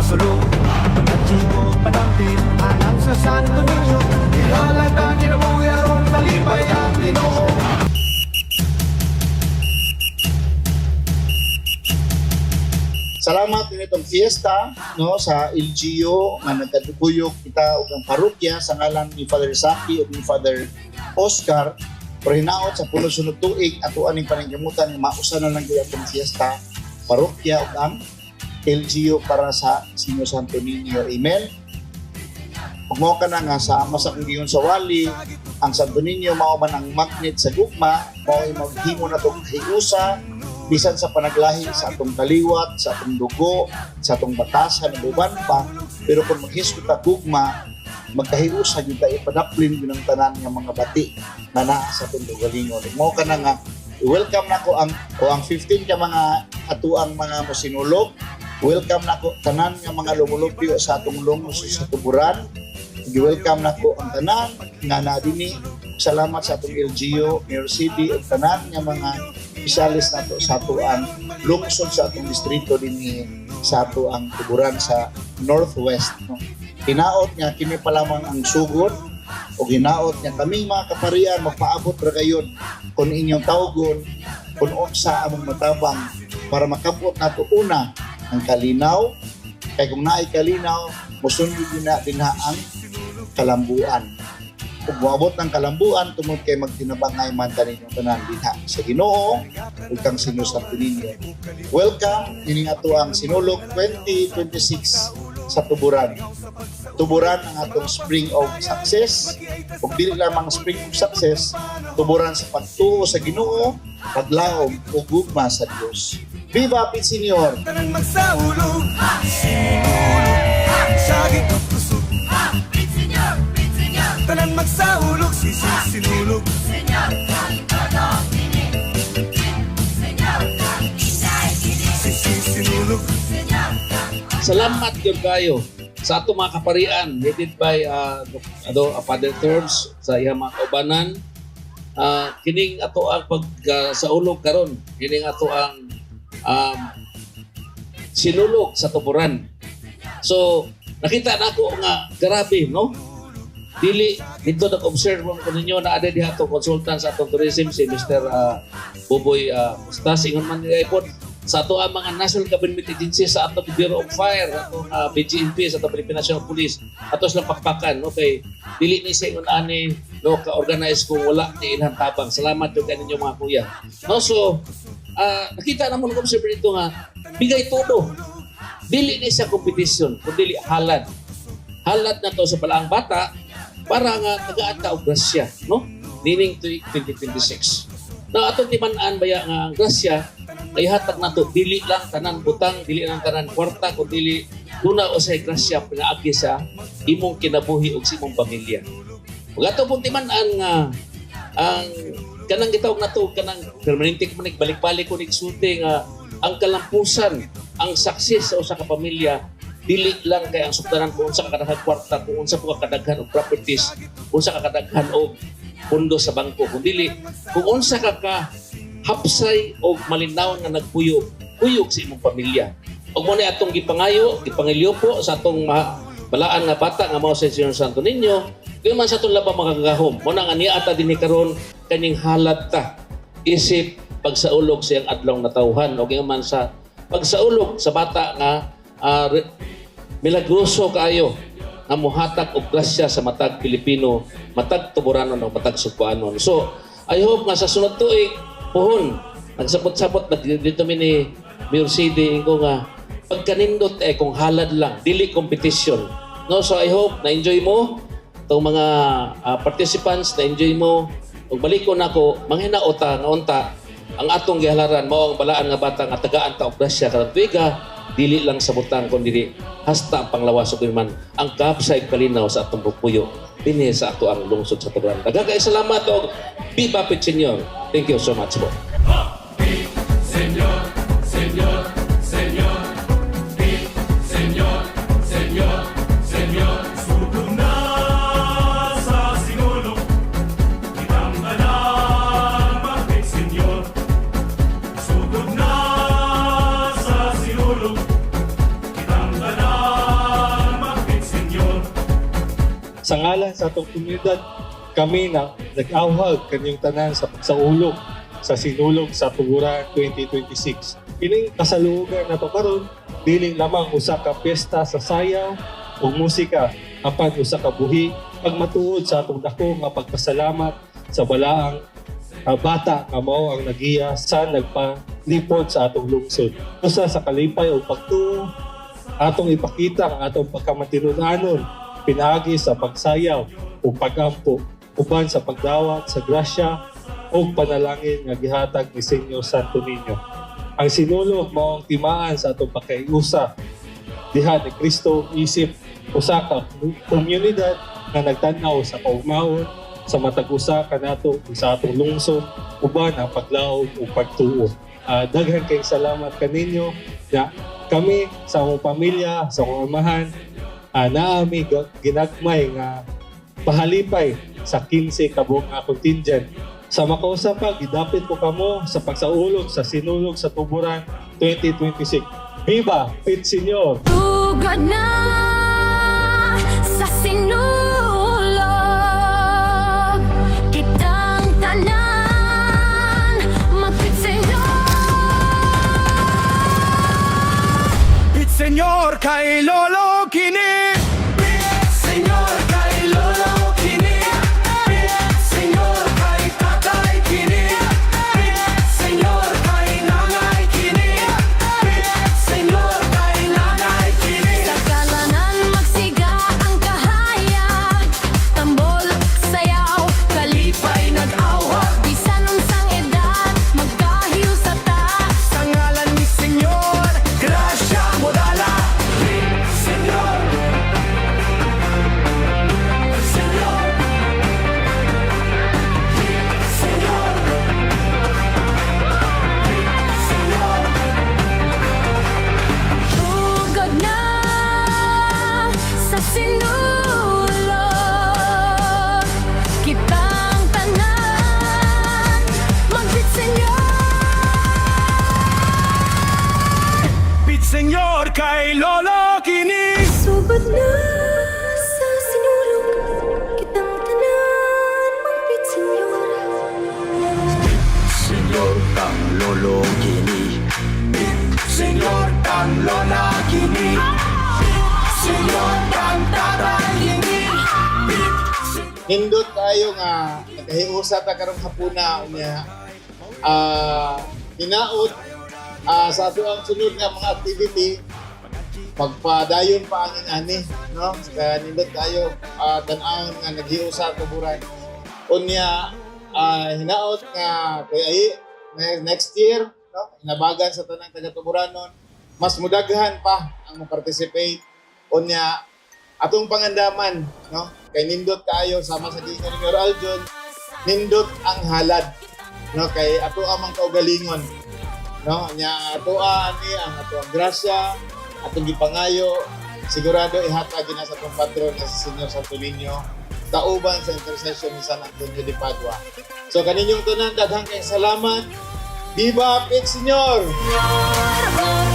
sulong Pagkachiko panampin Anang sa Santo Niño Ilalanda kinabuhi aron talipay ang Ginoo. Salamat din itong fiesta no sa LGU nga nagkaduguyog kita og ang parokya sa ngalan ni Father Saki ug ni Father Oscar pero hinaot sa pulo-sunod tuig ato aning paningkamutan nga mausa na lang gyud atong fiesta parokya ug ang LGU para sa Sinyo Santo Niño. Amen. Ug mao kana nga sa masa giyon sa wali ang Santo Niño mao man ang magnet sa gugma mao ay maghimo na tong hiusa bisan sa panaglahi sa atong kaliwat, sa atong dugo, sa atong batasan, uban pa. Pero kung maghisgot ta gugma, magkahiusa yun tayo, padaplin yun ang tanan ng mga bati na naa sa atong dugalingon. Mo ka na nga, welcome na ko ang 15 ka mga atuang mga mosinulog. Welcome na ko tanan ng mga lumulupyo sa atong lungos sa tuburan. Welcome na ko ang tanan nga na dini. Salamat sa atong LGU, Mayor City, at tanan ng mga isyalis nato sa ato ang lungsod sa atong distrito din sa ato ang tuburan sa Northwest. No? Hinaot niya, kini pa lamang ang sugod o hinaot niya kami mga kaparian, magpaabot ra gayon kung inyong tawgon, kung sa among matabang para makabot nato una ang kalinaw, kay kung naay kalinaw, musunod din na ang kalambuan. Kung buabot ng kalambuan, tungod kay magtinabangay man taninyo tanan diha sa Ginoo ug kang Sinyo Santo Niño. Welcome ining ato ang Sinulog 2026 sa Tuburan. Tuburan ang atong spring of success. Ug dili lamang spring of success, tuburan sa pagtuo sa Ginoo, paglaom ug gugma sa Dios. Viva Pit Senior! Tanan magsaulog Sinulog Saging kusog Tanan magsaulog sinulog Senyor Todo Pini Senyor Sinulog Salamat yun kayo sa ato mga kaparian headed by Father Terms sa iyang mga kaubanan. Kining ato ang pagsaulog karon, kining ato ang sinulog sa tuburan. So nakita na ako nga grabe no. Dili dito nag-observe ko ninyo na ada diha to consultant sa atong tourism si Mr. Buboy Mustas ingon man ipon sa ato ang mga National Government Agencies sa atong Bureau of Fire, atong BGNP sa atong Philippine National Police, ato silang pakpakan. Okay, dili ni sa ingon ani no ka-organize kung wala ni ilhan tabang. Salamat yung kaninyo mga kuya. No, so nakita naman ko observe dito nga bigay todo. Dili ni sa competition, kundi halad. Halad na to sa balaang bata para nga tagaan ka og grasya, no? Meaning to 2026. Na atong timan-an baya nga ang grasya ay hatag nato dili lang tanan butang, dili lang tanan kwarta, kun dili kuna usay grasya pinaagi sa imong kinabuhi ug sa imong pamilya. Ug ato pong timan-an nga ang kanang gitawag nato kanang permanente manik balik-balik kunig sulti nga ang kalampusan, ang success sa usa ka pamilya dili lang kay ang suktanan kung unsa ka kadaghan kwarta, kung unsa ka kadaghan og properties, kung unsa ka kadaghan og pondo sa bangko, kung dili kung unsa ka hapsay og malinaw nga nagpuyog sa imong pamilya. Ug mo ni atong gipangilyo po sa atong balaan nga bata nga mao sa Sinyo Santo Niño, kay man sa atong labang makagahom. Mo nang ani ata dinhi karon kaning halad ta isip pagsaulog sa iyang adlaw na tawhan o man sa pagsaulog sa bata nga milagroso kaayo nga muhatag og grasya sa matag Pilipino, matag Tuburanon o matag Cebuanon. So, I hope nga sa sunod tuig puhon nagsapot-sapot dito ni Mayor City ko nga pagkanindot kung halad lang, dili competition. No, so I hope na enjoy mo tong mga participants, na enjoy mo ug baliko nako manghinaota nga unta ang atong gihalaran mao ang balaan nga bata nga tagaan ta og grasya karong tuiga. Dili lang sa butang kundi hasta ang panglawas ug man ang kapsay kalinaw sa atong pupuyo dinhi sa ato ang lungsod sa Tuburan. Daghang salamat og Viva Pit Senior. Thank you so much po. Senyor, Senyor, Senyor Senyor, Senyor, Senyor Sugod na sa sinulog Kitang alam Pit Senyor Sugod na sa sinulog Kitang alam Sa ngalan sa atong komunidad, kami na nag-awhag kanyang tanan sa pagsaulog sa sinulog sa Tuguran 2026. Kining kasalugan na to karon dili lamang usa ka piyesta sa sayaw o musika, apan usa ka buhi pagmatuod sa atong dako nga pagpasalamat sa balaang bata nga mao ang nagiya sa nagpalipod sa atong lungsod. Usa sa kalipay o pagtuo atong ipakita ang atong pagkamatinunanon pinaagi sa pagsayaw o pagampo uban sa pagdawat sa grasya o panalangin nga gihatag ni Senyor Santo Niño. Ang sinulog mao ang timaan sa atong pagkaiusa diha ni Kristo isip usa ka komunidad nga nagtan-aw sa kaugmaon sa matag usa kanato sa atong lungsod uban ang paglaom o pagtuo. Daghan kay salamat kaninyo na kami sa among pamilya, sa among amahan, naami ginagmay nga pahalipay sa 15 kabong contingent. Sa makausa pa, gidapit ko kamo sa pagsaulog sa sinulog sa Tuburan 2026. Viva Pit Senyor! Tugod na sa sinulog kitang tanan magpitsenyo. Pit Senyor kay Lolo Kini. Pit Senyor kay Lolo Kini. Pit Senyor kay Tatay Kini. Pit Senyor kay Nanay Kini. Pit Senyor kay Nanay Kini. Sa kalanan magsiga ang kahayag, tambol, sayaw, kalipay nag-awag. Bisan unsang edad, magkahiyo sa taas. Sa ngalan ni Senyor, grasya mo dala. Pit Senyor. Senyor. Pit Senyor. Pit Senyor. Tugod na sa sinulog kitang tanan magpitsenyo. Pit Senyor kay Lolo Kini. Sugod na sa sinulog kitang tanan magpitsenyo. Senyor kang Lolo Kini. Senyor kang Lola Kini. Senyor kang Tatay Kini. Nindot tayo nga nakahiusa ta karong hapuna unya hinaot sa ato ang sunod nga mga activity magpadayon pa ang ani no kaya nindot tayo tan-aw nga naghiusa tuburan unya hinaot nga kay ay next year no inabagan sa tanang taga Tuburanon mas mudaghan pa ang mo-participate unya atong pangandaman no kay nindot kayo sama sa Ginoo ni Aljon nindot ang halad no kay ato amang kaugalingon no nya ato ani ang ato ang grasya atong gipangayo sigurado ihatag na sa atong patron nga si Senyor Santo Niño kauban sa intercession ni San Antonio de Padua. So kaninyong tanan daghang kay salamat. Viva Pit Senyor! Senyor,